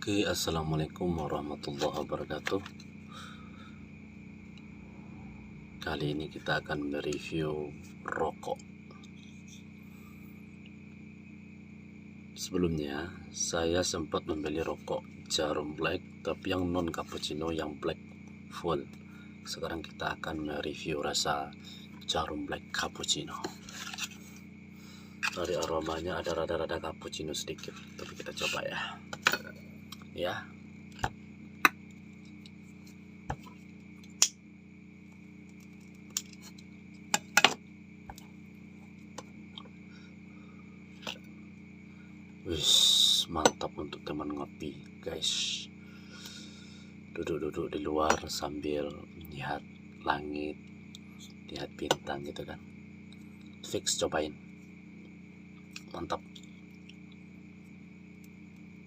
Oke, assalamualaikum warahmatullahi wabarakatuh. Kali ini kita akan mereview rokok. Sebelumnya saya sempat membeli rokok jarum black, tapi yang non cappuccino, yang black full. Sekarang kita akan mereview rasa jarum black cappuccino. Dari aromanya ada rada-rada cappuccino sedikit, tapi kita coba ya. Wis, mantap untuk teman ngopi, guys. Duduk-duduk di luar sambil lihat langit, lihat bintang gitu kan. Fix, cobain. Mantap.